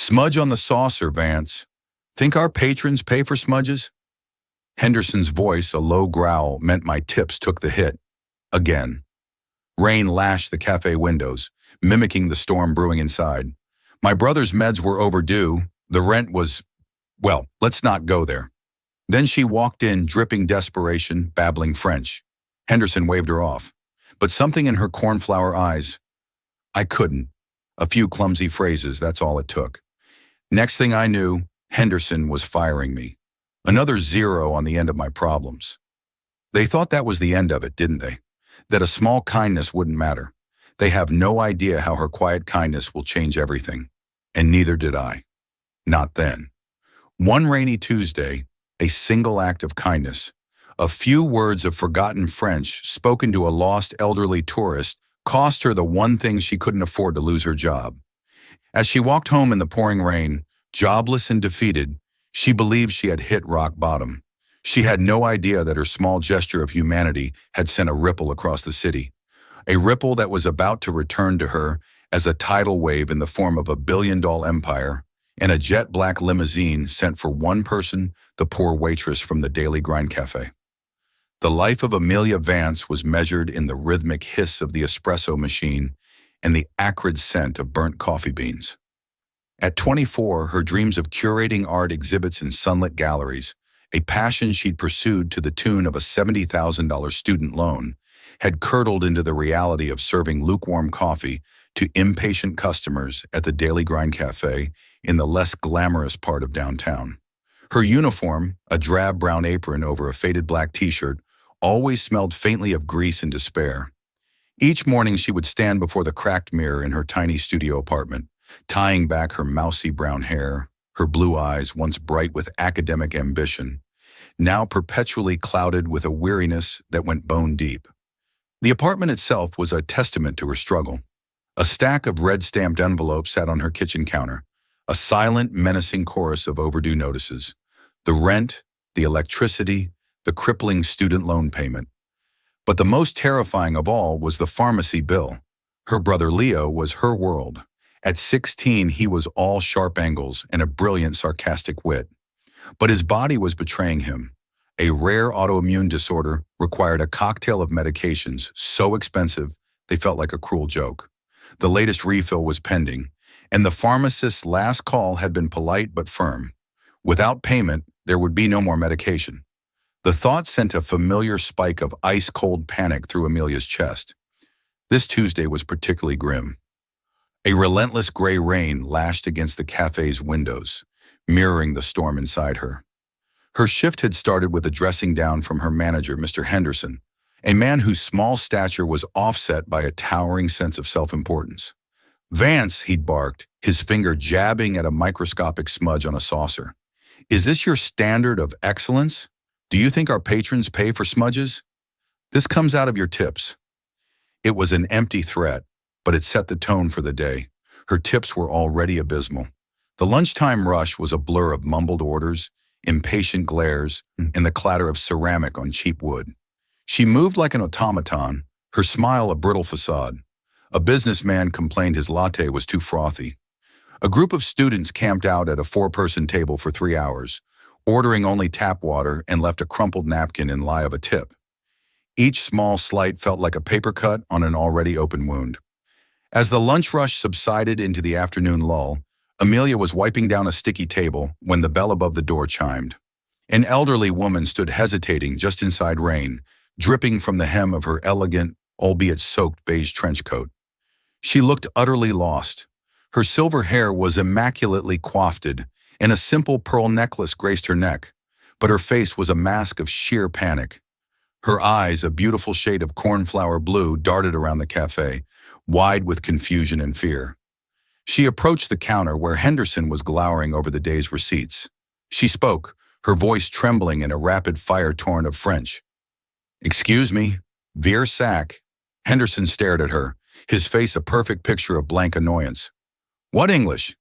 Smudge on the saucer, Vance. Think our patrons pay for smudges? Henderson's voice, a low growl, meant my tips took the hit. Again. Rain lashed the cafe windows, mimicking the storm brewing inside. My brother's meds were overdue. The rent was, well, let's not go there. Then she walked in, dripping desperation, babbling French. Henderson waved her off. But something in her cornflower eyes. I couldn't. A few clumsy phrases, that's all it took. Next thing I knew, Henderson was firing me. Another zero on the end of my problems. They thought that was the end of it, didn't they? That a small kindness wouldn't matter. They have no idea how her quiet kindness will change everything. And neither did I. Not then. One rainy Tuesday, a single act of kindness, a few words of forgotten French spoken to a lost elderly tourist cost her the one thing she couldn't afford to lose her job. As she walked home in the pouring rain, jobless and defeated, she believed she had hit rock bottom. She had no idea that her small gesture of humanity had sent a ripple across the city, a ripple that was about to return to her as a tidal wave in the form of a billion-dollar empire and a jet-black limousine sent for one person, the poor waitress from the Daily Grind Cafe. The life of Amelia Vance was measured in the rhythmic hiss of the espresso machine and the acrid scent of burnt coffee beans. At 24, her dreams of curating art exhibits in sunlit galleries, a passion she'd pursued to the tune of a $70,000 student loan, had curdled into the reality of serving lukewarm coffee to impatient customers at the Daily Grind Cafe in the less glamorous part of downtown. Her uniform, a drab brown apron over a faded black t-shirt, always smelled faintly of grease and despair. Each morning she would stand before the cracked mirror in her tiny studio apartment, tying back her mousy brown hair, her blue eyes, once bright with academic ambition, now perpetually clouded with a weariness that went bone deep. The apartment itself was a testament to her struggle. A stack of red-stamped envelopes sat on her kitchen counter, a silent, menacing chorus of overdue notices. The rent, the electricity, the crippling student loan payment. But the most terrifying of all was the pharmacy bill. Her brother Leo was her world. At 16, he was all sharp angles and a brilliant, sarcastic wit. But his body was betraying him. A rare autoimmune disorder required a cocktail of medications so expensive they felt like a cruel joke. The latest refill was pending, and the pharmacist's last call had been polite but firm. Without payment, there would be no more medication. The thought sent a familiar spike of ice-cold panic through Amelia's chest. This Tuesday was particularly grim. A relentless gray rain lashed against the cafe's windows, mirroring the storm inside her. Her shift had started with a dressing down from her manager, Mr. Henderson, a man whose small stature was offset by a towering sense of self-importance. "Vance," he'd barked, his finger jabbing at a microscopic smudge on a saucer. "Is this your standard of excellence? Do you think our patrons pay for smudges? This comes out of your tips." It was an empty threat, but it set the tone for the day. Her tips were already abysmal. The lunchtime rush was a blur of mumbled orders, impatient glares, and the clatter of ceramic on cheap wood. She moved like an automaton, her smile a brittle facade. A businessman complained his latte was too frothy. A group of students camped out at a 4-person table for 3 hours, ordering only tap water and left a crumpled napkin in lieu of a tip. Each small slight felt like a paper cut on an already open wound. As the lunch rush subsided into the afternoon lull, Amelia was wiping down a sticky table when the bell above the door chimed. An elderly woman stood hesitating just inside rain, dripping from the hem of her elegant, albeit soaked beige trench coat. She looked utterly lost. Her silver hair was immaculately coiffed, and a simple pearl necklace graced her neck, but her face was a mask of sheer panic. Her eyes, a beautiful shade of cornflower blue, darted around the cafe, wide with confusion and fear. She approached the counter where Henderson was glowering over the day's receipts. She spoke, her voice trembling in a rapid-fire torrent of French. "Excuse me, Veer Sack." Henderson stared at her, his face a perfect picture of blank annoyance. "What English?"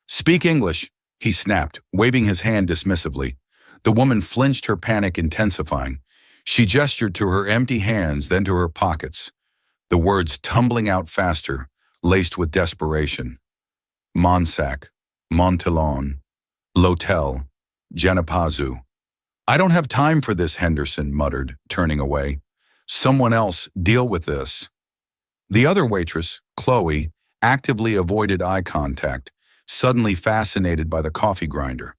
"Speak English," he snapped, waving his hand dismissively. The woman flinched, her panic intensifying. She gestured to her empty hands, then to her pockets, the words tumbling out faster, laced with desperation. "Monsac, Montellon, L'Hotel, Genepazu. I don't have time for this, Henderson muttered, turning away. Someone else deal with this. The other waitress, Chloe, actively avoided eye contact, suddenly fascinated by the coffee grinder.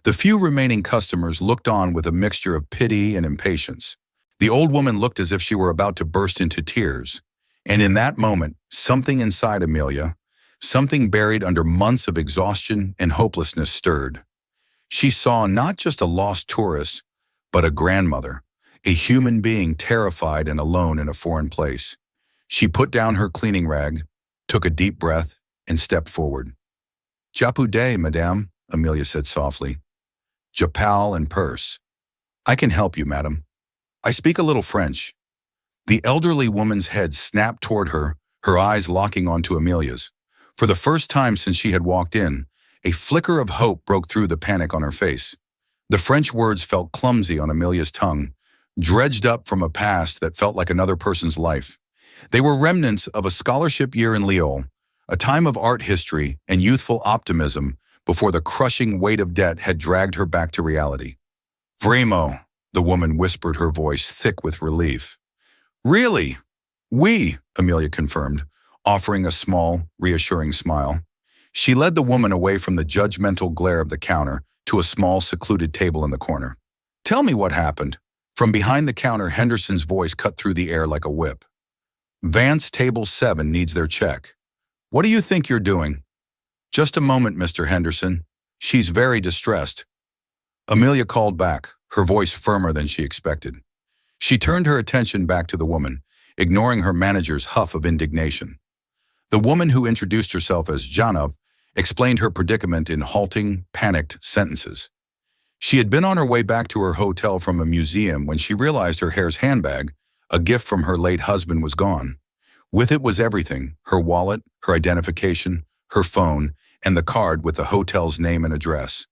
The few remaining customers looked on with a mixture of pity and impatience. The old woman looked as if she were about to burst into tears. And in that moment, something inside Amelia, something buried under months of exhaustion and hopelessness stirred. She saw not just a lost tourist, but a grandmother, a human being terrified and alone in a foreign place. She put down her cleaning rag, took a deep breath, and stepped forward. "Japu day, madame," Amelia said softly. "Japal and purse. I can help you, madam. I speak a little French." The elderly woman's head snapped toward her, her eyes locking onto Amelia's. For the first time since she had walked in, a flicker of hope broke through the panic on her face. The French words felt clumsy on Amelia's tongue, dredged up from a past that felt like another person's life. They were remnants of a scholarship year in Lyon, a time of art history and youthful optimism before the crushing weight of debt had dragged her back to reality. "Vraiment," the woman whispered, her voice thick with relief. "Really? Oui," Amelia confirmed, offering a small, reassuring smile. She led the woman away from the judgmental glare of the counter to a small, secluded table in the corner. "Tell me what happened." From behind the counter, Henderson's voice cut through the air like a whip. "Vance Table 7 needs their check. What do you think you're doing?" "Just a moment, Mr. Henderson. She's very distressed." Amelia called back, her voice firmer than she expected. She turned her attention back to the woman, ignoring her manager's huff of indignation. The woman, who introduced herself as Janov, explained her predicament in halting, panicked sentences. She had been on her way back to her hotel from a museum when she realized her hair's handbag, a gift from her late husband, was gone. With it was everything: her wallet, her identification, her phone, and the card with the hotel's name and address.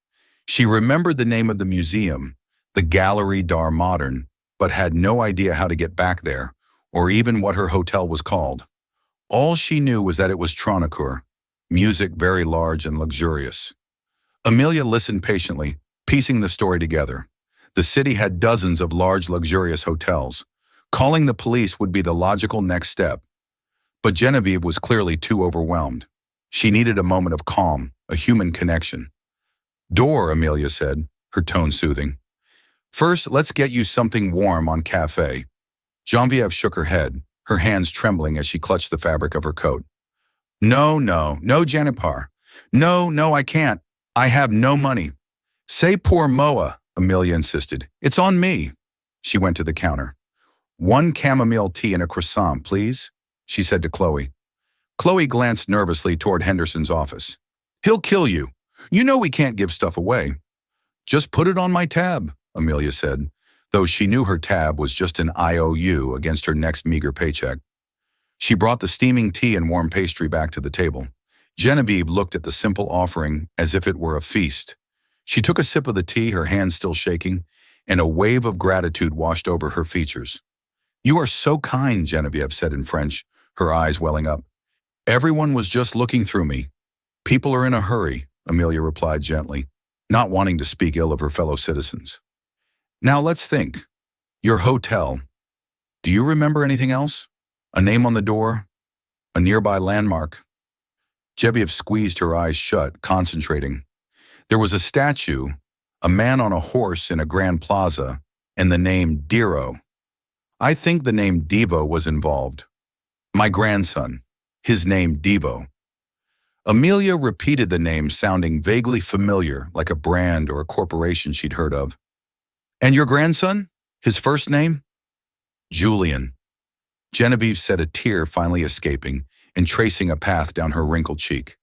She remembered the name of the museum, the Galerie d'Art Moderne, but had no idea how to get back there, or even what her hotel was called. All she knew was that it was Tronicourt, music very large and luxurious. Amelia listened patiently, piecing the story together. The city had dozens of large, luxurious hotels. Calling the police would be the logical next step. But Genevieve was clearly too overwhelmed. She needed a moment of calm, a human connection. "Door," Amelia said, her tone soothing. "First, let's get you something warm on cafe." Genevieve shook her head, her hands trembling as she clutched the fabric of her coat. No, Janipar. No, I can't. I have no money." "Say poor Moa," Amelia insisted. "It's on me." She went to the counter. "1 chamomile tea and a croissant, please," she said to Chloe. Chloe glanced nervously toward Henderson's office. "He'll kill you. You know we can't give stuff away." "Just put it on my tab," Amelia said, though she knew her tab was just an IOU against her next meager paycheck. She brought the steaming tea and warm pastry back to the table. Genevieve looked at the simple offering as if it were a feast. She took a sip of the tea, her hands still shaking, and a wave of gratitude washed over her features. "You are so kind," Genevieve said in French, her eyes welling up. "Everyone was just looking through me." "People are in a hurry," Amelia replied gently, not wanting to speak ill of her fellow citizens. "Now let's think. Your hotel. Do you remember anything else? A name on the door? A nearby landmark?" Genevieve squeezed her eyes shut, concentrating. There was a statue, a man on a horse in a grand plaza, and the name Diro. I think the name Devo was involved. My grandson. His name Devo. Amelia repeated the name, sounding vaguely familiar, like a brand or a corporation she'd heard of. "And your grandson? His first name?" "Julian." Genevieve said, a tear finally escaping and tracing a path down her wrinkled cheek.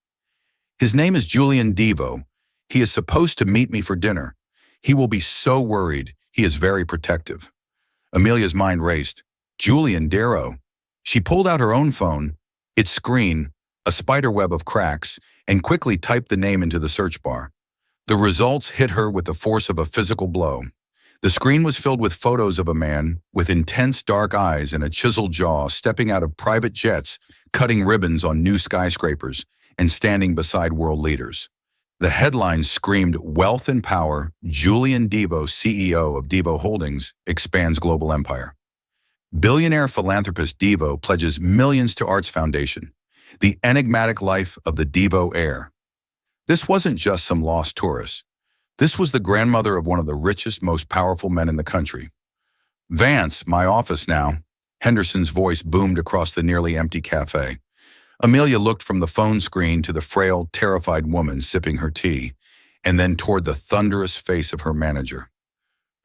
"His name is Julian Devo. He is supposed to meet me for dinner. He will be so worried. He is very protective." Amelia's mind raced. Julian Darrow. She pulled out her own phone, its screen, a spiderweb of cracks, and quickly typed the name into the search bar. The results hit her with the force of a physical blow. The screen was filled with photos of a man with intense dark eyes and a chiseled jaw stepping out of private jets, cutting ribbons on new skyscrapers, and standing beside world leaders. The headline screamed, "Wealth and Power, Julian Devo, CEO of Devo Holdings, expands global empire." Billionaire philanthropist Devo pledges millions to Arts Foundation. The enigmatic life of the Devo heir. This wasn't just some lost tourist. This was the grandmother of one of the richest, most powerful men in the country. "Vance, my office now." Henderson's voice boomed across the nearly empty cafe. Amelia looked from the phone screen to the frail, terrified woman sipping her tea, and then toward the thunderous face of her manager.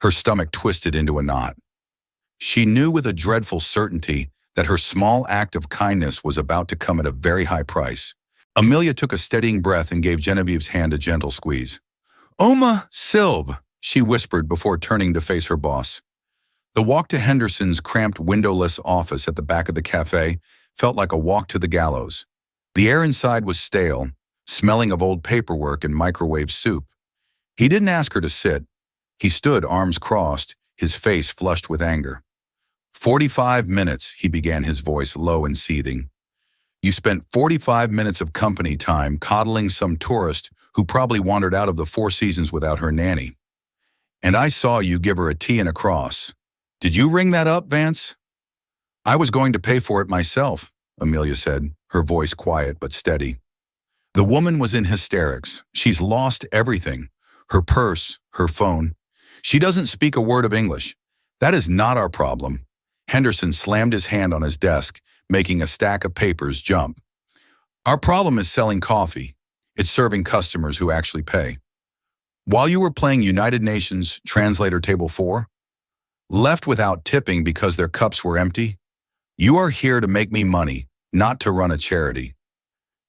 Her stomach twisted into a knot. She knew with a dreadful certainty that her small act of kindness was about to come at a very high price. Amelia took a steadying breath and gave Genevieve's hand a gentle squeeze. "Oma Silve," she whispered before turning to face her boss. The walk to Henderson's cramped windowless office at the back of the cafe felt like a walk to the gallows. The air inside was stale, smelling of old paperwork and microwave soup. He didn't ask her to sit. He stood, arms crossed, his face flushed with anger. 45 minutes, he began, his voice low and seething. "You spent 45 minutes of company time coddling some tourist who probably wandered out of the Four Seasons without her nanny. And I saw you give her a tea and a cross. Did you ring that up, Vance?" "I was going to pay for it myself," Amelia said, her voice quiet but steady. The woman was in hysterics. She's lost everything. Her purse, her phone. She doesn't speak a word of English. That is not our problem. Henderson slammed his hand on his desk, making a stack of papers jump. "Our problem is selling coffee. It's serving customers who actually pay. While you were playing United Nations Translator Table 4, left without tipping because their cups were empty, you are here to make me money, not to run a charity."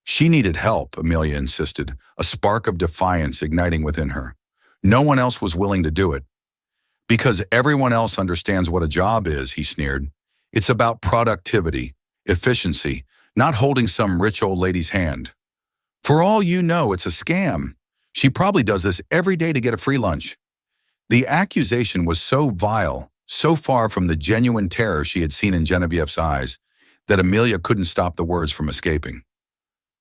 She needed help, Amelia insisted, a spark of defiance igniting within her. No one else was willing to do it. "Because everyone else understands what a job is," he sneered. "It's about productivity, efficiency, not holding some rich old lady's hand. For all you know, it's a scam. She probably does this every day to get a free lunch." The accusation was so vile, so far from the genuine terror she had seen in Genevieve's eyes, that Amelia couldn't stop the words from escaping.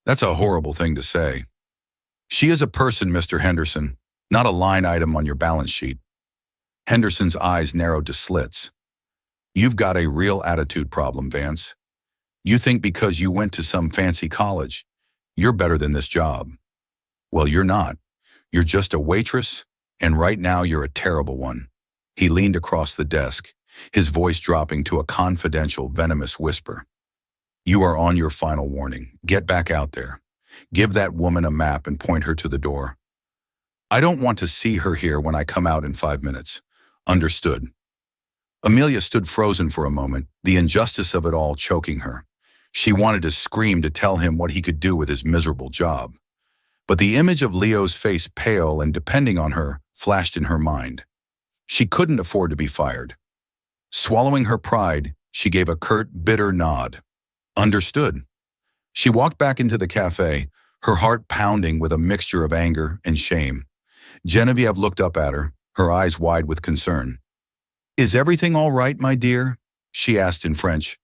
"That's a horrible thing to say. She is a person, Mr. Henderson, not a line item on your balance sheet." Henderson's eyes narrowed to slits. "You've got a real attitude problem, Vance. You think because you went to some fancy college, you're better than this job. Well, you're not. You're just a waitress, and right now you're a terrible one." He leaned across the desk, his voice dropping to a confidential, venomous whisper. "You are on your final warning. Get back out there. Give that woman a map and point her to the door. I don't want to see her here when I come out in 5 minutes. Understood?" Amelia stood frozen for a moment, the injustice of it all choking her. She wanted to scream to tell him what he could do with his miserable job. But the image of Leo's face, pale and depending on her, flashed in her mind. She couldn't afford to be fired. Swallowing her pride, she gave a curt, bitter nod. Understood. She walked back into the cafe, her heart pounding with a mixture of anger and shame. Genevieve looked up at her, her eyes wide with concern. "Is everything all right, my dear?" she asked in French.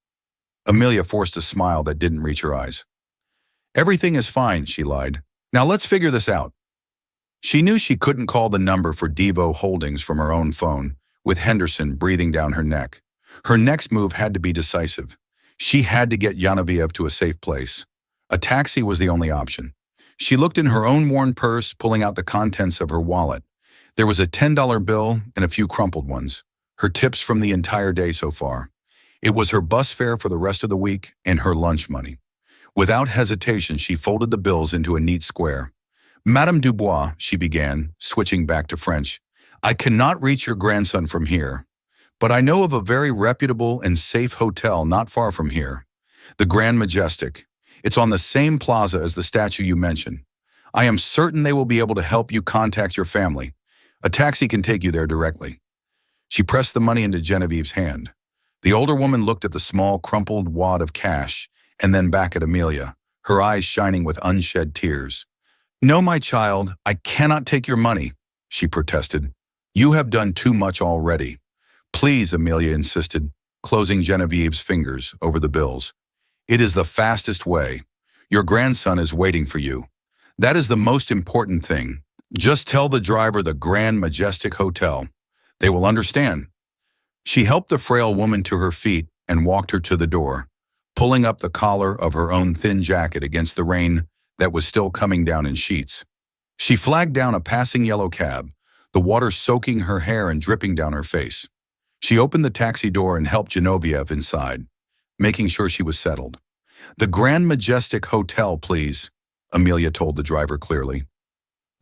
Amelia forced a smile that didn't reach her eyes. "Everything is fine," she lied. "Now let's figure this out." She knew she couldn't call the number for Devo Holdings from her own phone, with Henderson breathing down her neck. Her next move had to be decisive. She had to get Genevieve to a safe place. A taxi was the only option. She looked in her own worn purse, pulling out the contents of her wallet. There was a $10 bill and a few crumpled ones, her tips from the entire day so far. It was her bus fare for the rest of the week and her lunch money. Without hesitation, she folded the bills into a neat square. "Madame Dubois," she began, switching back to French, "I cannot reach your grandson from here, but I know of a very reputable and safe hotel not far from here. The Grand Majestic. It's on the same plaza as the statue you mentioned. I am certain they will be able to help you contact your family. A taxi can take you there directly." She pressed the money into Genevieve's hand. The older woman looked at the small, crumpled wad of cash and then back at Amelia, her eyes shining with unshed tears. "No, my child, I cannot take your money," she protested. "You have done too much already." "Please," Amelia insisted, closing Genevieve's fingers over the bills. "It is the fastest way. Your grandson is waiting for you. That is the most important thing. Just tell the driver the Grand Majestic Hotel. They will understand. She helped the frail woman to her feet and walked her to the door, pulling up the collar of her own thin jacket against the rain that was still coming down in sheets. She flagged down a passing yellow cab, the water soaking her hair and dripping down her face. She opened the taxi door and helped Genevieve inside, making sure she was settled. "The Grand Majestic Hotel, please," Amelia told the driver clearly.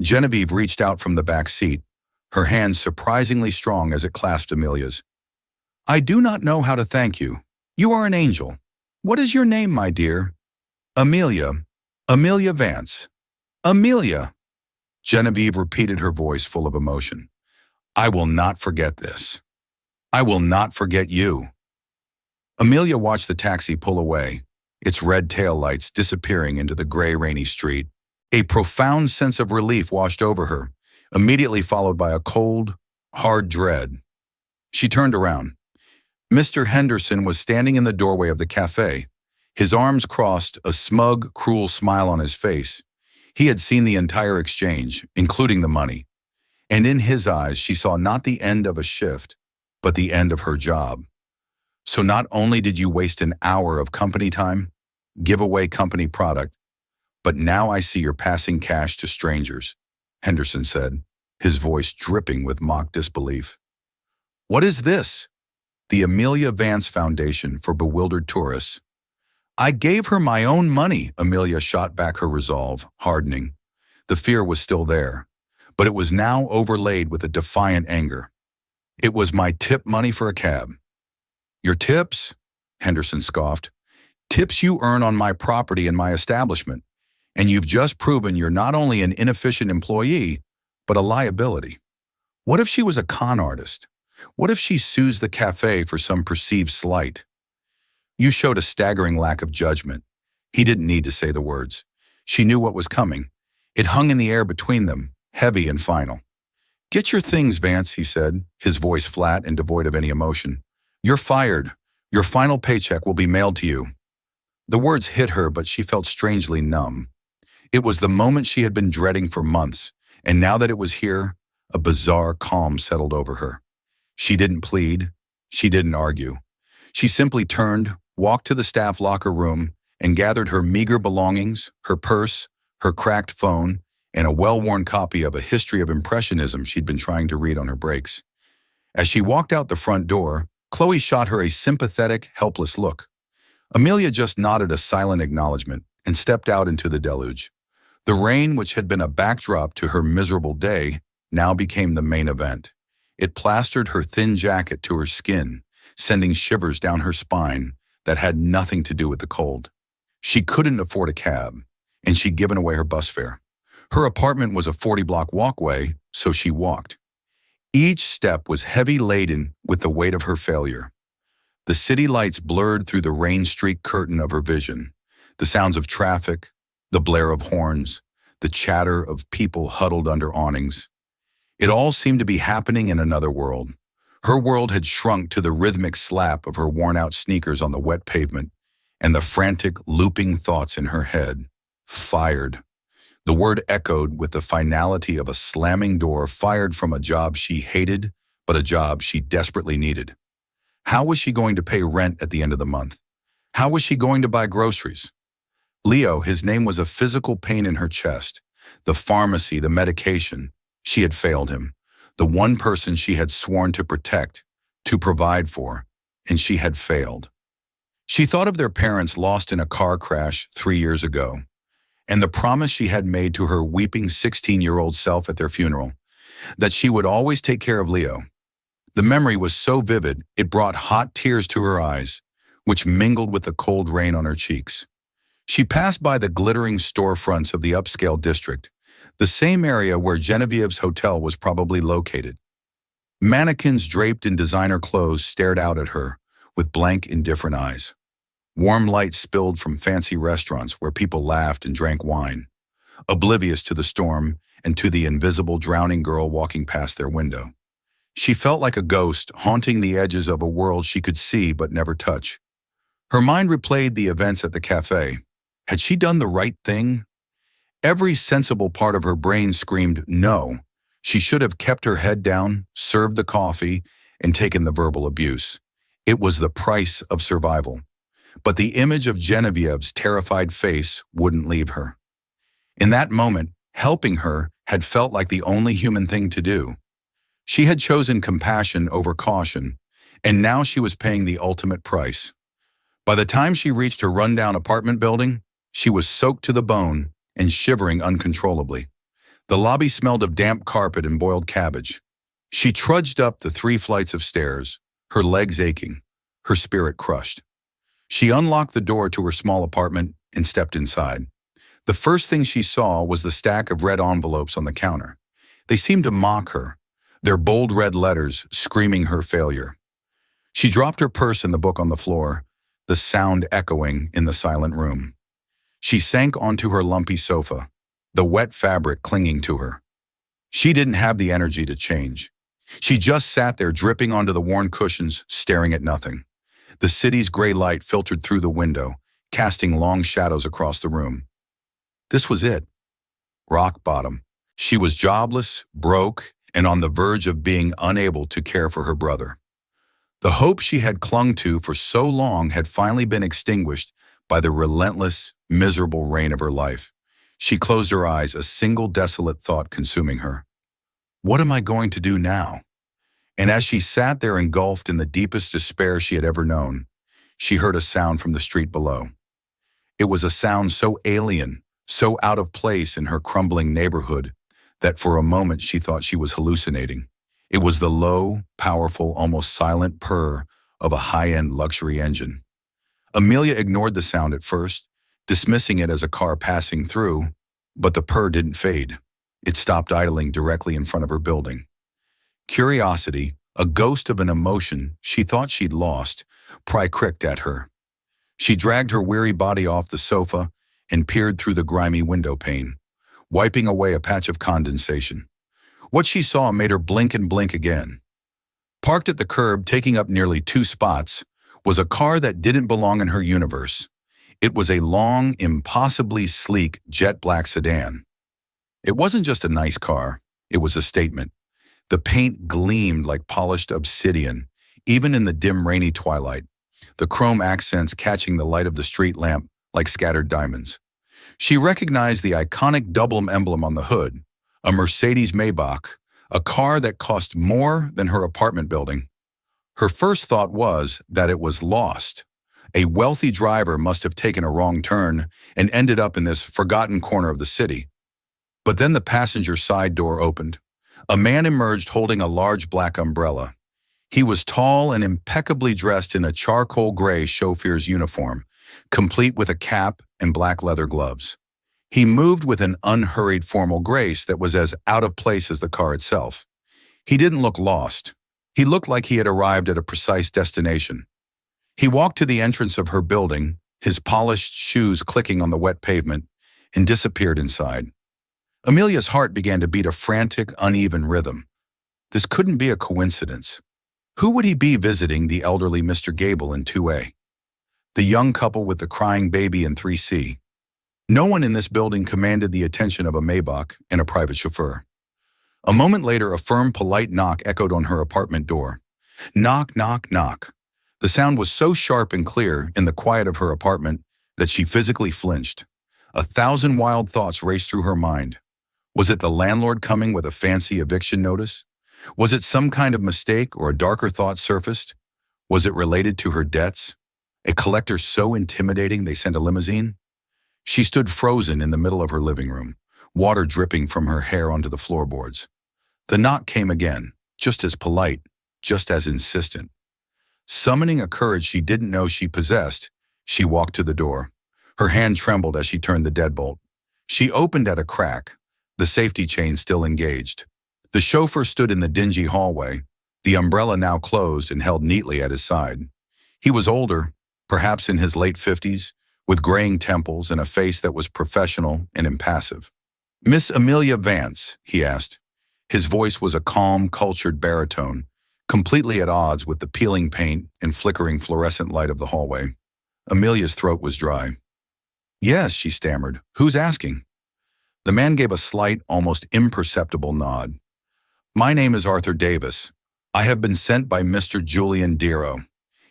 Genevieve reached out from the back seat, her hand surprisingly strong as it clasped Amelia's. "I do not know how to thank you. You are an angel. What is your name, my dear?" "Amelia. Amelia Vance." "Amelia." Genevieve repeated, her voice full of emotion. "I will not forget this. I will not forget you." Amelia watched the taxi pull away, its red taillights disappearing into the gray, rainy street. A profound sense of relief washed over her, immediately followed by a cold, hard dread. She turned around. Mr. Henderson was standing in the doorway of the cafe, his arms crossed, a smug, cruel smile on his face. He had seen the entire exchange, including the money. And in his eyes, she saw not the end of a shift, but the end of her job. "So not only did you waste an hour of company time, give away company product, but now I see you're passing cash to strangers," Henderson said, his voice dripping with mock disbelief. "What is this?" "The Amelia Vance Foundation for Bewildered Tourists." "I gave her my own money," Amelia shot back, her resolve hardening. The fear was still there, but it was now overlaid with a defiant anger. "It was my tip money for a cab." "Your tips?" Henderson scoffed. "Tips you earn on my property and my establishment. And you've just proven you're not only an inefficient employee, but a liability. What if she was a con artist? What if she sues the cafe for some perceived slight?" "You showed a staggering lack of judgment." He didn't need to say the words. She knew what was coming. It hung in the air between them, heavy and final. "Get your things, Vance," he said, his voice flat and devoid of any emotion. "You're fired. Your final paycheck will be mailed to you." The words hit her, but she felt strangely numb. It was the moment she had been dreading for months, and now that it was here, a bizarre calm settled over her. She didn't plead. She didn't argue. She simply turned, walked to the staff locker room, and gathered her meager belongings, her purse, her cracked phone, and a well-worn copy of A History of Impressionism she'd been trying to read on her breaks. As she walked out the front door, Chloe shot her a sympathetic, helpless look. Amelia just nodded a silent acknowledgement and stepped out into the deluge. The rain, which had been a backdrop to her miserable day, now became the main event. It plastered her thin jacket to her skin, sending shivers down her spine that had nothing to do with the cold. She couldn't afford a cab, and she'd given away her bus fare. Her apartment was a 40-block walkway, so she walked. Each step was heavy-laden with the weight of her failure. The city lights blurred through the rain-streaked curtain of her vision. The sounds of traffic, the blare of horns, the chatter of people huddled under awnings. It all seemed to be happening in another world. Her world had shrunk to the rhythmic slap of her worn-out sneakers on the wet pavement and the frantic, looping thoughts in her head. Fired. The word echoed with the finality of a slamming door, fired from a job she hated, but a job she desperately needed. How was she going to pay rent at the end of the month? How was she going to buy groceries? Leo, his name was a physical pain in her chest. The pharmacy, the medication. She had failed him. The one person she had sworn to protect, to provide for, and she had failed. She thought of their parents lost in a car crash 3 years ago, and the promise she had made to her weeping 16-year-old self at their funeral, that she would always take care of Leo. The memory was so vivid, it brought hot tears to her eyes, which mingled with the cold rain on her cheeks. She passed by the glittering storefronts of the upscale district, the same area where Genevieve's hotel was probably located. Mannequins draped in designer clothes stared out at her with blank, indifferent eyes. Warm light spilled from fancy restaurants where people laughed and drank wine, oblivious to the storm and to the invisible drowning girl walking past their window. She felt like a ghost haunting the edges of a world she could see but never touch. Her mind replayed the events at the cafe. Had she done the right thing? Every sensible part of her brain screamed no. She should have kept her head down, served the coffee, and taken the verbal abuse. It was the price of survival. But the image of Genevieve's terrified face wouldn't leave her. In that moment, helping her had felt like the only human thing to do. She had chosen compassion over caution, and now she was paying the ultimate price. By the time she reached her rundown apartment building, she was soaked to the bone and shivering uncontrollably. The lobby smelled of damp carpet and boiled cabbage. She trudged up the 3 flights of stairs, her legs aching, her spirit crushed. She unlocked the door to her small apartment and stepped inside. The first thing she saw was the stack of red envelopes on the counter. They seemed to mock her, their bold red letters screaming her failure. She dropped her purse and the book on the floor, the sound echoing in the silent room. She sank onto her lumpy sofa, the wet fabric clinging to her. She didn't have the energy to change. She just sat there dripping onto the worn cushions, staring at nothing. The city's gray light filtered through the window, casting long shadows across the room. This was it. Rock bottom. She was jobless, broke, and on the verge of being unable to care for her brother. The hope she had clung to for so long had finally been extinguished by the relentless, miserable reign of her life. She closed her eyes, a single desolate thought consuming her. What am I going to do now? And as she sat there engulfed in the deepest despair she had ever known, she heard a sound from the street below. It was a sound so alien, so out of place in her crumbling neighborhood, that for a moment she thought she was hallucinating. It was the low, powerful, almost silent purr of a high-end luxury engine. Amelia ignored the sound at first, dismissing it as a car passing through, but the purr didn't fade. It stopped idling directly in front of her building. Curiosity, a ghost of an emotion she thought she'd lost, pricked at her. She dragged her weary body off the sofa and peered through the grimy window pane, wiping away a patch of condensation. What she saw made her blink and blink again. Parked at the curb, taking up nearly 2 spots, was a car that didn't belong in her universe. It was a long, impossibly sleek jet black sedan. It wasn't just a nice car, it was a statement. The paint gleamed like polished obsidian, even in the dim rainy twilight, the chrome accents catching the light of the street lamp like scattered diamonds. She recognized the iconic double emblem on the hood, a Mercedes Maybach, a car that cost more than her apartment building. Her first thought was that it was lost. A wealthy driver must have taken a wrong turn and ended up in this forgotten corner of the city. But then the passenger side door opened. A man emerged holding a large black umbrella. He was tall and impeccably dressed in a charcoal gray chauffeur's uniform, complete with a cap and black leather gloves. He moved with an unhurried formal grace that was as out of place as the car itself. He didn't look lost. He looked like he had arrived at a precise destination. He walked to the entrance of her building, his polished shoes clicking on the wet pavement, and disappeared inside. Amelia's heart began to beat a frantic, uneven rhythm. This couldn't be a coincidence. Who would he be visiting the elderly Mr. Gable in 2A? The young couple with the crying baby in 3C. No one in this building commanded the attention of a Maybach and a private chauffeur. A moment later, a firm, polite knock echoed on her apartment door. Knock, knock, knock. The sound was so sharp and clear in the quiet of her apartment that she physically flinched. 1,000 wild thoughts raced through her mind. Was it the landlord coming with a fancy eviction notice? Was it some kind of mistake or a darker thought surfaced? Was it related to her debts? A collector so intimidating they sent a limousine? She stood frozen in the middle of her living room, water dripping from her hair onto the floorboards. The knock came again, just as polite, just as insistent. Summoning a courage she didn't know she possessed, she walked to the door. Her hand trembled as she turned the deadbolt. She opened at a crack, the safety chain still engaged. The chauffeur stood in the dingy hallway, the umbrella now closed and held neatly at his side. He was older, perhaps in his late 50s, with graying temples and a face that was professional and impassive. "Miss Amelia Vance," he asked. His voice was a calm, cultured baritone, completely at odds with the peeling paint and flickering fluorescent light of the hallway. Amelia's throat was dry. "Yes," she stammered. "Who's asking?" The man gave a slight, almost imperceptible nod. My name is Arthur Davis. I have been sent by Mr. Julian Dero.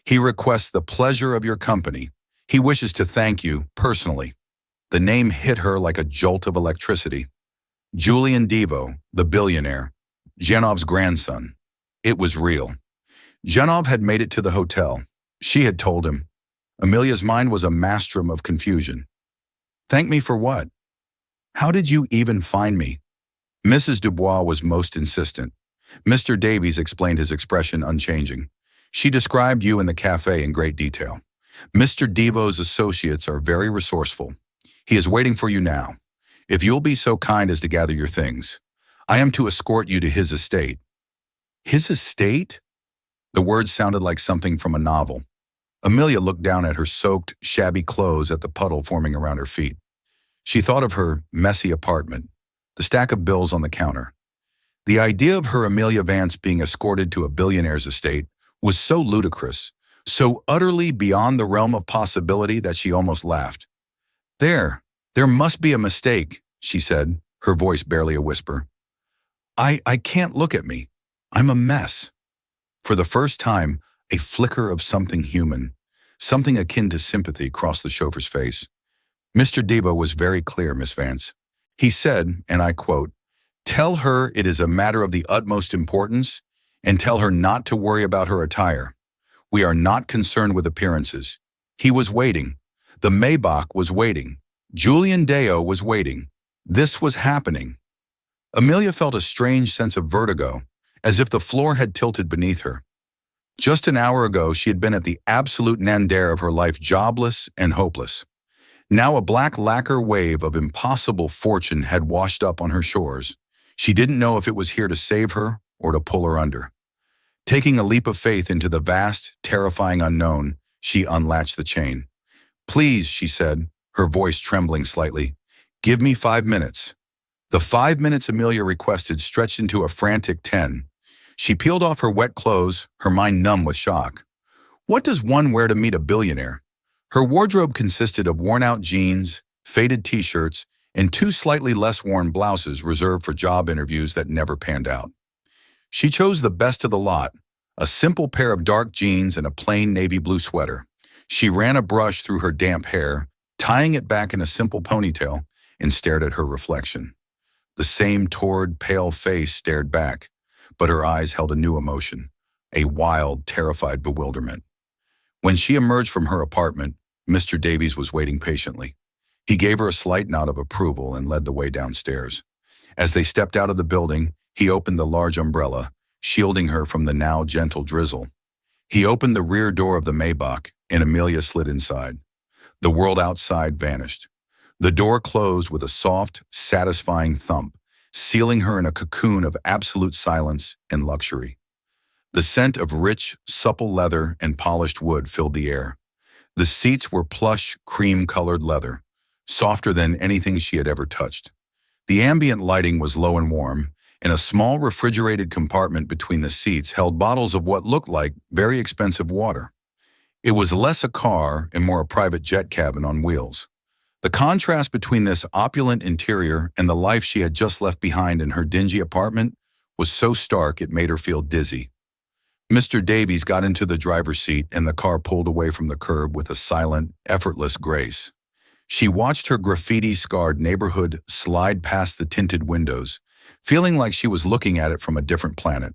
He requests the pleasure of your company. He wishes to thank you personally. The name hit her like a jolt of electricity. Julian Devo, the billionaire, Genov's grandson. It was real. Genov had made it to the hotel. She had told him. Amelia's mind was a maelstrom of confusion. Thank me for what? How did you even find me? Mrs. Dubois was most insistent. Mr. Davies explained, his expression unchanging. She described you in the cafe in great detail. Mr. Devo's associates are very resourceful. He is waiting for you now. If you'll be so kind as to gather your things, I am to escort you to his estate. His estate? The words sounded like something from a novel. Amelia looked down at her soaked, shabby clothes at the puddle forming around her feet. She thought of her messy apartment, the stack of bills on the counter. The idea of her, Amelia Vance, being escorted to a billionaire's estate was so ludicrous, so utterly beyond the realm of possibility that she almost laughed. There must be a mistake, she said, her voice barely a whisper. I can't look at me. I'm a mess. For the first time, a flicker of something human, something akin to sympathy, crossed the chauffeur's face. Mr. Devo was very clear, Miss Vance. He said, and I quote, "Tell her it is a matter of the utmost importance, and tell her not to worry about her attire. We are not concerned with appearances." He was waiting. The Maybach was waiting. Julian Deo was waiting. This was happening. Amelia felt a strange sense of vertigo, as if the floor had tilted beneath her. Just an hour ago, she had been at the absolute nadir of her life, jobless and hopeless. Now a black lacquer wave of impossible fortune had washed up on her shores. She didn't know if it was here to save her or to pull her under. Taking a leap of faith into the vast, terrifying unknown, she unlatched the chain. "Please," she said, her voice trembling slightly, "give me 5 minutes." The 5 minutes Amelia requested stretched into a frantic 10. She peeled off her wet clothes, her mind numb with shock. What does one wear to meet a billionaire? Her wardrobe consisted of worn-out jeans, faded t-shirts, and 2 slightly less worn blouses reserved for job interviews that never panned out. She chose the best of the lot, a simple pair of dark jeans and a plain navy blue sweater. She ran a brush through her damp hair, tying it back in a simple ponytail, and stared at her reflection. The same torrid, pale face stared back, but her eyes held a new emotion, a wild, terrified bewilderment. When she emerged from her apartment, Mr. Davies was waiting patiently. He gave her a slight nod of approval and led the way downstairs. As they stepped out of the building, he opened the large umbrella, shielding her from the now gentle drizzle. He opened the rear door of the Maybach, and Amelia slid inside. The world outside vanished. The door closed with a soft, satisfying thump, sealing her in a cocoon of absolute silence and luxury. The scent of rich, supple leather and polished wood filled the air. The seats were plush, cream-colored leather, softer than anything she had ever touched. The ambient lighting was low and warm, and a small refrigerated compartment between the seats held bottles of what looked like very expensive water. It was less a car and more a private jet cabin on wheels. The contrast between this opulent interior and the life she had just left behind in her dingy apartment was so stark it made her feel dizzy. Mr. Davies got into the driver's seat and the car pulled away from the curb with a silent, effortless grace. She watched her graffiti-scarred neighborhood slide past the tinted windows, feeling like she was looking at it from a different planet.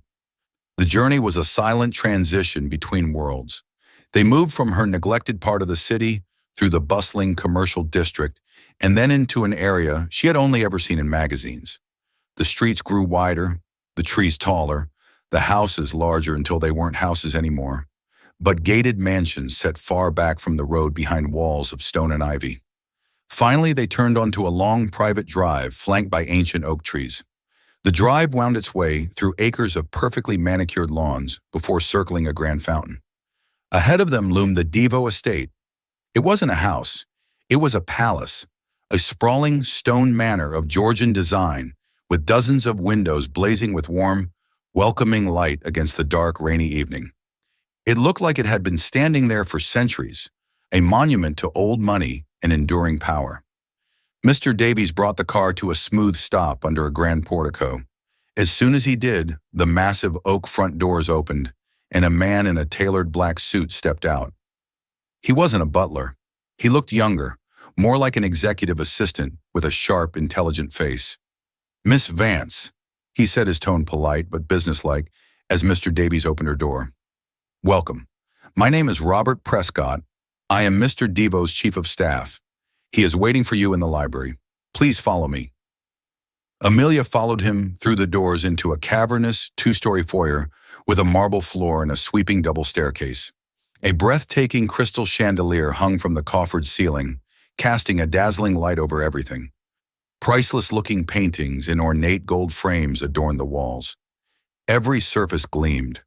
The journey was a silent transition between worlds. They moved from her neglected part of the city through the bustling commercial district and then into an area she had only ever seen in magazines. The streets grew wider, the trees taller, the houses larger until they weren't houses anymore, but gated mansions set far back from the road behind walls of stone and ivy. Finally, they turned onto a long private drive flanked by ancient oak trees. The drive wound its way through acres of perfectly manicured lawns before circling a grand fountain. Ahead of them loomed the Devo estate. It wasn't a house, it was a palace, a sprawling stone manor of Georgian design with dozens of windows blazing with warm, welcoming light against the dark, rainy evening. It looked like it had been standing there for centuries, a monument to old money and enduring power. Mr. Davies brought the car to a smooth stop under a grand portico. As soon as he did, the massive oak front doors opened, and a man in a tailored black suit stepped out. He wasn't a butler. He looked younger, more like an executive assistant with a sharp, intelligent face. "Miss Vance," he said, his tone polite but businesslike, as Mr. Davies opened her door. "Welcome. My name is Robert Prescott. I am Mr. Devo's chief of staff. He is waiting for you in the library. Please follow me." Amelia followed him through the doors into a cavernous, two-story foyer with a marble floor and a sweeping double staircase. A breathtaking crystal chandelier hung from the coffered ceiling, casting a dazzling light over everything. Priceless-looking paintings in ornate gold frames adorned the walls. Every surface gleamed.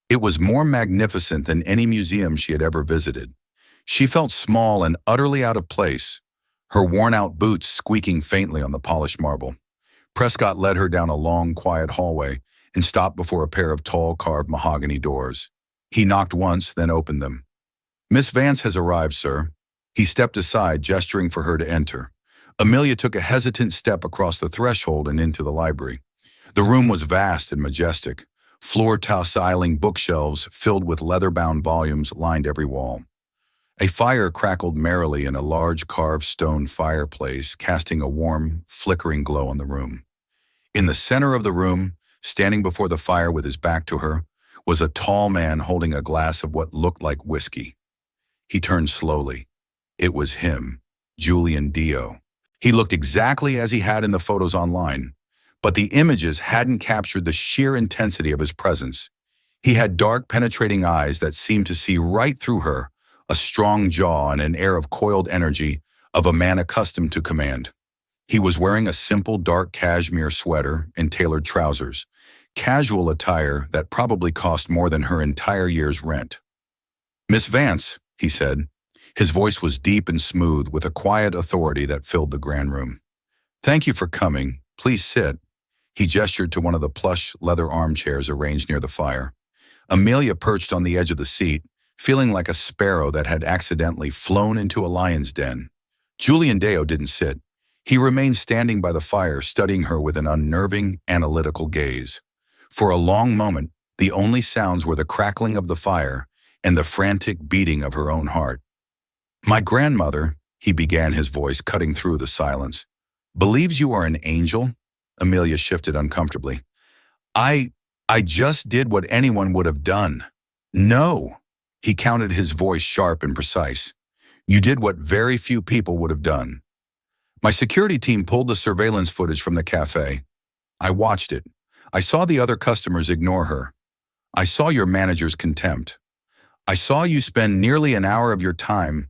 It was more magnificent than any museum she had ever visited. She felt small and utterly out of place, her worn-out boots squeaking faintly on the polished marble. Prescott led her down a long, quiet hallway and stopped before a pair of tall, carved mahogany doors. He knocked once, then opened them. "Miss Vance has arrived, sir." He stepped aside, gesturing for her to enter. Amelia took a hesitant step across the threshold and into the library. The room was vast and majestic. Floor-to-ceiling bookshelves filled with leather-bound volumes lined every wall. A fire crackled merrily in a large carved stone fireplace, casting a warm, flickering glow on the room. In the center of the room, standing before the fire with his back to her, was a tall man holding a glass of what looked like whiskey. He turned slowly. It was him, Julian Dio. He looked exactly as he had in the photos online, but the images hadn't captured the sheer intensity of his presence. He had dark, penetrating eyes that seemed to see right through her, a strong jaw and an air of coiled energy of a man accustomed to command. He was wearing a simple dark cashmere sweater and tailored trousers, casual attire that probably cost more than her entire year's rent. "Miss Vance," he said. His voice was deep and smooth, with a quiet authority that filled the grand room. "Thank you for coming. Please sit." He gestured to one of the plush leather armchairs arranged near the fire. Amelia perched on the edge of the seat, feeling like a sparrow that had accidentally flown into a lion's den. Julian Dio didn't sit. He remained standing by the fire, studying her with an unnerving, analytical gaze. For a long moment, the only sounds were the crackling of the fire and the frantic beating of her own heart. "My grandmother," he began, his voice cutting through the silence, "believes you are an angel?" Amelia shifted uncomfortably. I just did what anyone would have done." "No." He counted, his voice sharp and precise. "You did what very few people would have done. My security team pulled the surveillance footage from the cafe. I watched it. I saw the other customers ignore her. I saw your manager's contempt. I saw you spend nearly an hour of your time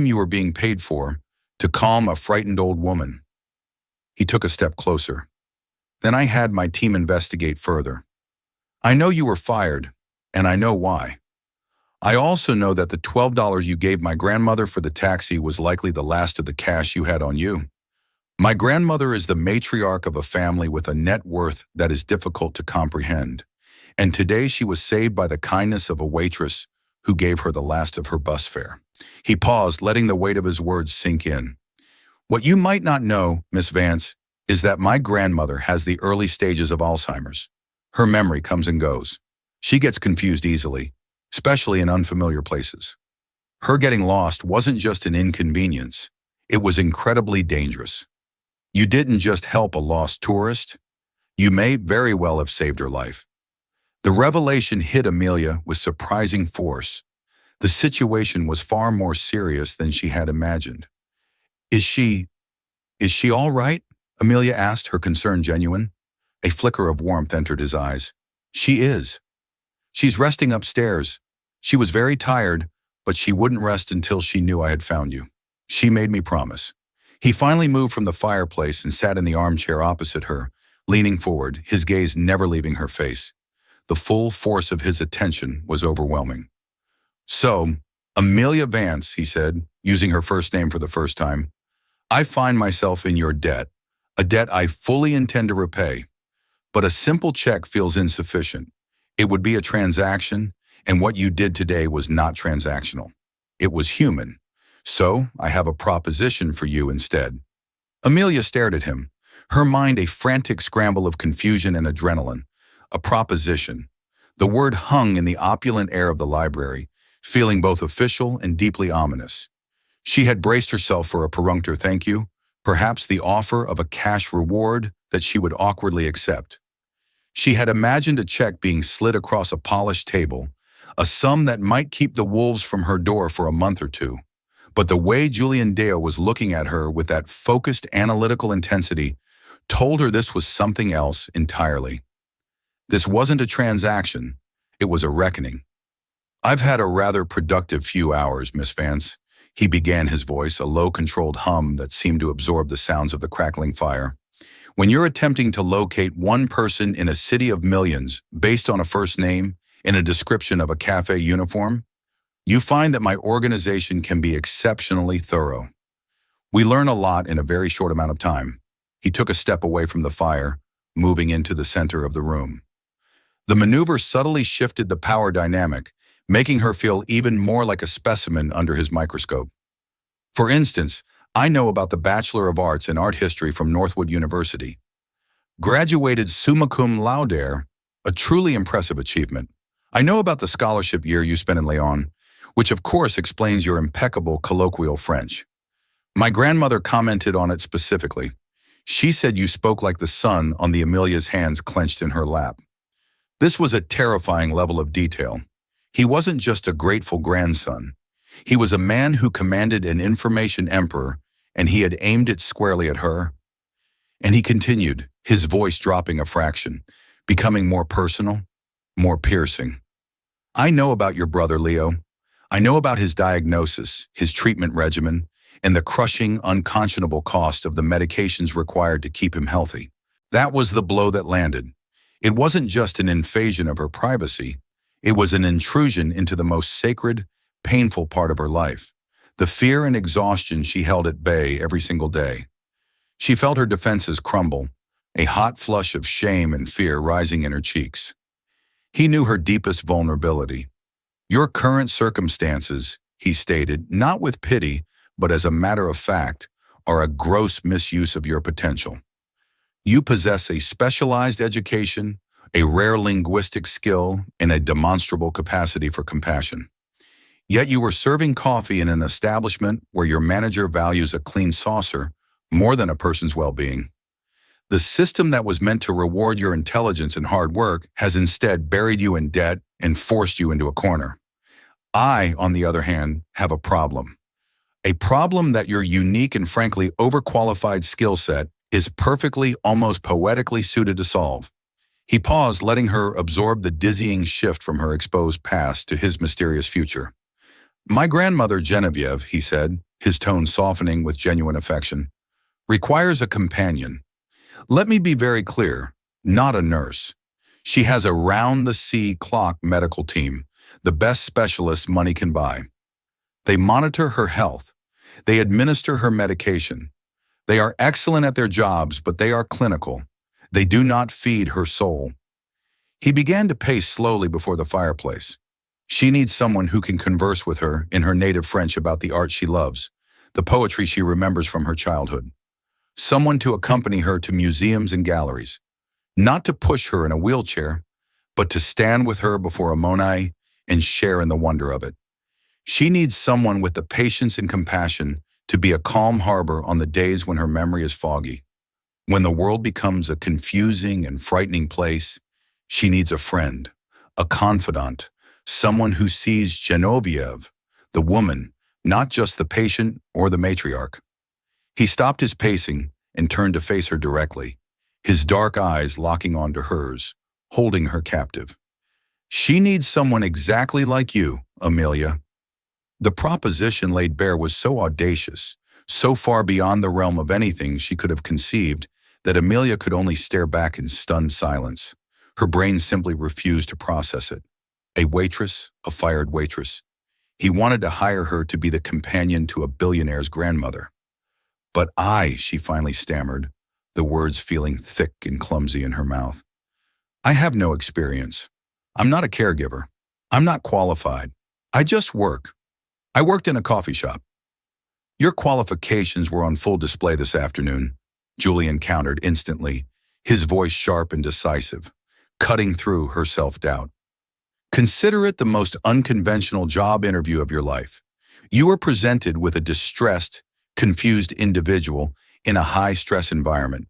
you were being paid for, to calm a frightened old woman." He took a step closer. "Then I had my team investigate further. I know you were fired, and I know why. I also know that the $12 you gave my grandmother for the taxi was likely the last of the cash you had on you. My grandmother is the matriarch of a family with a net worth that is difficult to comprehend, and today she was saved by the kindness of a waitress who gave her the last of her bus fare." He paused, letting the weight of his words sink in. "What you might not know, Miss Vance, is that my grandmother has the early stages of Alzheimer's. Her memory comes and goes. She gets confused easily, especially in unfamiliar places. Her getting lost wasn't just an inconvenience, it was incredibly dangerous. You didn't just help a lost tourist, you may very well have saved her life." The revelation hit Amelia with surprising force. The situation was far more serious than she had imagined. Is she all right?" Amelia asked, her concern genuine. A flicker of warmth entered his eyes. "She is. She's resting upstairs. She was very tired, but she wouldn't rest until she knew I had found you. She made me promise." He finally moved from the fireplace and sat in the armchair opposite her, leaning forward, his gaze never leaving her face. The full force of his attention was overwhelming. "So, Amelia Vance," he said, using her first name for the first time, "I find myself in your debt, a debt I fully intend to repay. But a simple check feels insufficient. It would be a transaction, and what you did today was not transactional. It was human. So, I have a proposition for you instead." Amelia stared at him, her mind a frantic scramble of confusion and adrenaline. A proposition. The word hung in the opulent air of the library, feeling both official and deeply ominous. She had braced herself for a perfunctory thank you, perhaps the offer of a cash reward that she would awkwardly accept. She had imagined a check being slid across a polished table, a sum that might keep the wolves from her door for a month or two. But the way Julian Deo was looking at her with that focused analytical intensity told her this was something else entirely. This wasn't a transaction, it was a reckoning. "I've had a rather productive few hours, Miss Vance," he began, his voice a low controlled hum that seemed to absorb the sounds of the crackling fire. "When you're attempting to locate one person in a city of millions based on a first name and a description of a cafe uniform, you find that my organization can be exceptionally thorough. We learn a lot in a very short amount of time." He took a step away from the fire, moving into the center of the room. The maneuver subtly shifted the power dynamic, making her feel even more like a specimen under his microscope. "For instance, I know about the Bachelor of Arts in Art History from Northwood University. Graduated summa cum laude, a truly impressive achievement. I know about the scholarship year you spent in Lyon, which of course explains your impeccable colloquial French. My grandmother commented on it specifically. She said you spoke like the sun on the Amelia's hands clenched in her lap. This was a terrifying level of detail. He wasn't just a grateful grandson. He was a man who commanded an information emperor, and he had aimed it squarely at her. And he continued, his voice dropping a fraction, becoming more personal, more piercing. I know about your brother, Leo. I know about his diagnosis, his treatment regimen, and the crushing, unconscionable cost of the medications required to keep him healthy. That was the blow that landed. It wasn't just an invasion of her privacy. It was an intrusion into the most sacred, painful part of her life, the fear and exhaustion she held at bay every single day. She felt her defenses crumble, a hot flush of shame and fear rising in her cheeks. He knew her deepest vulnerability. Your current circumstances, he stated, not with pity, but as a matter of fact, are a gross misuse of your potential. You possess a specialized education, a rare linguistic skill, and a demonstrable capacity for compassion. Yet you were serving coffee in an establishment where your manager values a clean saucer more than a person's well-being. The system that was meant to reward your intelligence and hard work has instead buried you in debt and forced you into a corner. I, on the other hand, have a problem. A problem that your unique and frankly overqualified skill set is perfectly, almost poetically suited to solve. He paused, letting her absorb the dizzying shift from her exposed past to his mysterious future. My grandmother Genevieve, he said, his tone softening with genuine affection, requires a companion. Let me be very clear, not a nurse. She has a round-the-clock medical team, the best specialists money can buy. They monitor her health. They administer her medication. They are excellent at their jobs, but they are clinical. They do not feed her soul. He began to pace slowly before the fireplace. She needs someone who can converse with her in her native French about the art she loves, the poetry she remembers from her childhood. Someone to accompany her to museums and galleries, not to push her in a wheelchair, but to stand with her before a Monet and share in the wonder of it. She needs someone with the patience and compassion to be a calm harbor on the days when her memory is foggy. When the world becomes a confusing and frightening place, she needs a friend, a confidant, someone who sees Genevieve, the woman, not just the patient or the matriarch. He stopped his pacing and turned to face her directly, his dark eyes locking onto hers, holding her captive. She needs someone exactly like you, Amelia. The proposition laid bare was so audacious, so far beyond the realm of anything she could have conceived, that Amelia could only stare back in stunned silence. Her brain simply refused to process it. A waitress, a fired waitress. He wanted to hire her to be the companion to a billionaire's grandmother. But she finally stammered, the words feeling thick and clumsy in her mouth. I have no experience. I'm not a caregiver. I'm not qualified. I just work. I worked in a coffee shop. Your qualifications were on full display this afternoon, Julian countered instantly, his voice sharp and decisive, cutting through her self-doubt. Consider it the most unconventional job interview of your life. You were presented with a distressed, confused individual in a high-stress environment.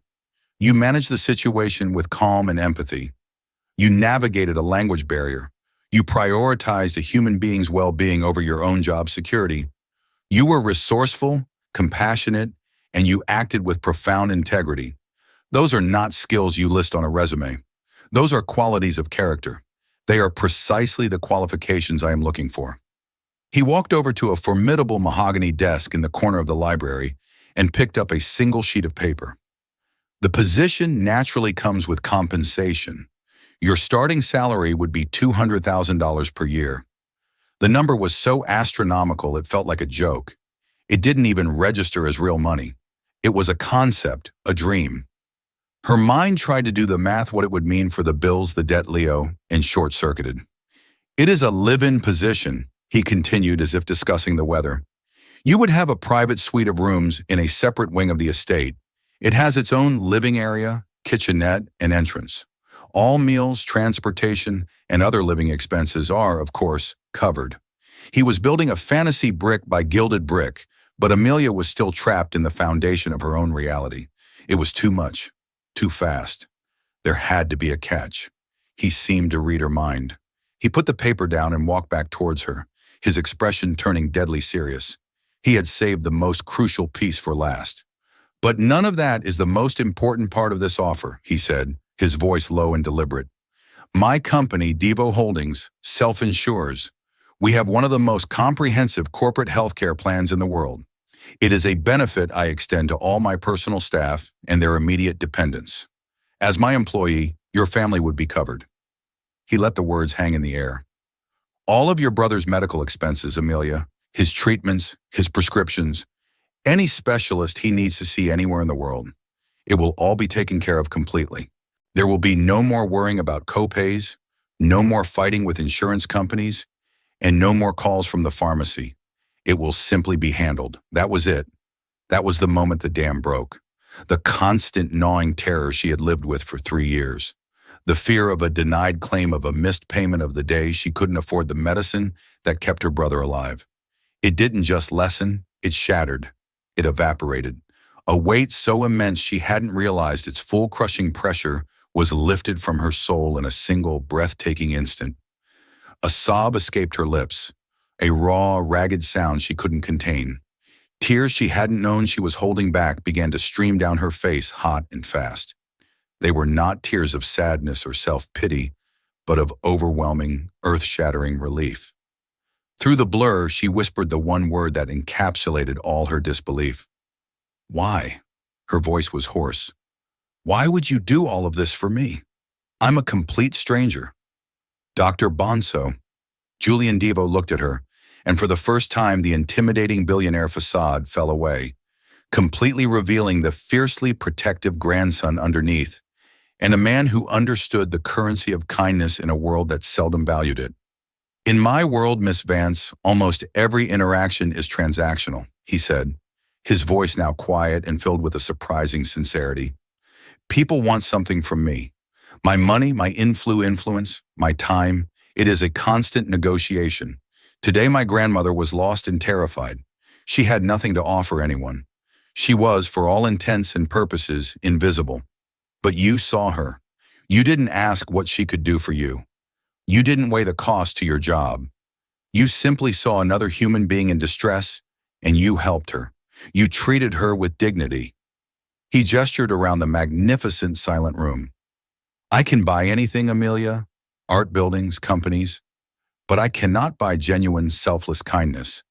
You managed the situation with calm and empathy. You navigated a language barrier. You prioritized a human being's well-being over your own job security. You were resourceful, compassionate, and you acted with profound integrity. Those are not skills you list on a resume. Those are qualities of character. They are precisely the qualifications I am looking for. He walked over to a formidable mahogany desk in the corner of the library and picked up a single sheet of paper. The position naturally comes with compensation. Your starting salary would be $200,000 per year. The number was so astronomical it felt like a joke. It didn't even register as real money. It was a concept, a dream. Her mind tried to do the math what it would mean for the bills, the debt, Leo, and short-circuited. It is a live-in position, he continued as if discussing the weather. You would have a private suite of rooms in a separate wing of the estate. It has its own living area, kitchenette, and entrance. All meals, transportation, and other living expenses are, of course, covered. He was building a fantasy brick by gilded brick, but Amelia was still trapped in the foundation of her own reality. It was too much, too fast. There had to be a catch. He seemed to read her mind. He put the paper down and walked back towards her, his expression turning deadly serious. He had saved the most crucial piece for last. But none of that is the most important part of this offer, he said, his voice low and deliberate. My company, Devo Holdings, self-insures. We have one of the most comprehensive corporate healthcare plans in the world. It is a benefit I extend to all my personal staff and their immediate dependents. As my employee, your family would be covered. He let the words hang in the air. All of your brother's medical expenses, Amelia, his treatments, his prescriptions, any specialist he needs to see anywhere in the world, it will all be taken care of completely. There will be no more worrying about co-pays, no more fighting with insurance companies, and no more calls from the pharmacy. It will simply be handled. That was it. That was the moment the dam broke. The constant gnawing terror she had lived with for 3 years. The fear of a denied claim of a missed payment of the day she couldn't afford the medicine that kept her brother alive. It didn't just lessen, it shattered. It evaporated. A weight so immense she hadn't realized its full crushing pressure was lifted from her soul in a single breathtaking instant. A sob escaped her lips, a raw, ragged sound she couldn't contain. Tears she hadn't known she was holding back began to stream down her face hot and fast. They were not tears of sadness or self-pity, but of overwhelming, earth-shattering relief. Through the blur, she whispered the one word that encapsulated all her disbelief. Why? Her voice was hoarse. Why would you do all of this for me? I'm a complete stranger. Dr. Bonso. Julian Devo looked at her, and for the first time the intimidating billionaire facade fell away, completely revealing the fiercely protective grandson underneath, and a man who understood the currency of kindness in a world that seldom valued it. In my world, Miss Vance, almost every interaction is transactional, he said, his voice now quiet and filled with a surprising sincerity. People want something from me. My money, my influence, my time. It is a constant negotiation. Today my grandmother was lost and terrified. She had nothing to offer anyone. She was, for all intents and purposes, invisible. But you saw her. You didn't ask what she could do for you. You didn't weigh the cost to your job. You simply saw another human being in distress, and you helped her. You treated her with dignity. He gestured around the magnificent silent room. I can buy anything, Amelia, art, buildings, companies, but I cannot buy genuine, selfless kindness.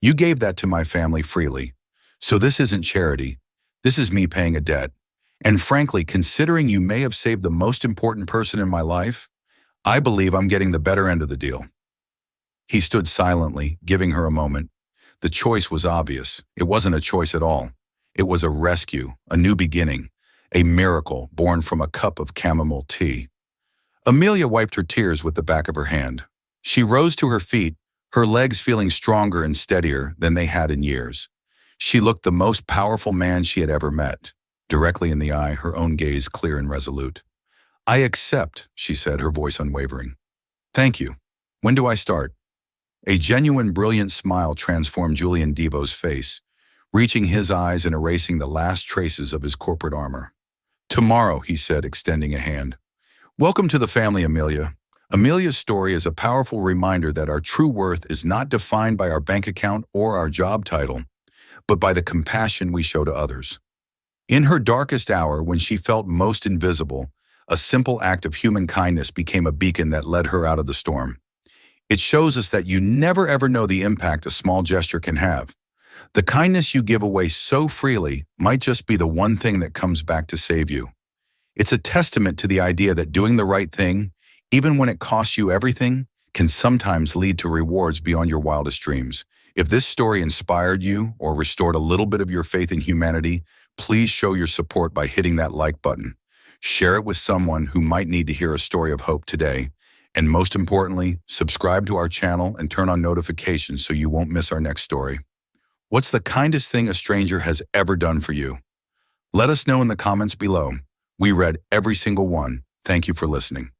You gave that to my family freely. So this isn't charity. This is me paying a debt. And frankly, considering you may have saved the most important person in my life, I believe I'm getting the better end of the deal. He stood silently, giving her a moment. The choice was obvious. It wasn't a choice at all. It was a rescue, a new beginning, a miracle born from a cup of chamomile tea. Amelia wiped her tears with the back of her hand. She rose to her feet, her legs feeling stronger and steadier than they had in years. She looked the most powerful man she had ever met, directly in the eye, her own gaze clear and resolute. I accept, she said, her voice unwavering. Thank you. When do I start? A genuine, brilliant smile transformed Julian Devo's face, reaching his eyes and erasing the last traces of his corporate armor. Tomorrow, he said, extending a hand. Welcome to the family, Amelia. Amelia's story is a powerful reminder that our true worth is not defined by our bank account or our job title, but by the compassion we show to others. In her darkest hour, when she felt most invisible, a simple act of human kindness became a beacon that led her out of the storm. It shows us that you never ever know the impact a small gesture can have. The kindness you give away so freely might just be the one thing that comes back to save you. It's a testament to the idea that doing the right thing, even when it costs you everything, can sometimes lead to rewards beyond your wildest dreams. If this story inspired you or restored a little bit of your faith in humanity, please show your support by hitting that like button. Share it with someone who might need to hear a story of hope today. And most importantly, subscribe to our channel and turn on notifications so you won't miss our next story. What's the kindest thing a stranger has ever done for you? Let us know in the comments below. We read every single one. Thank you for listening.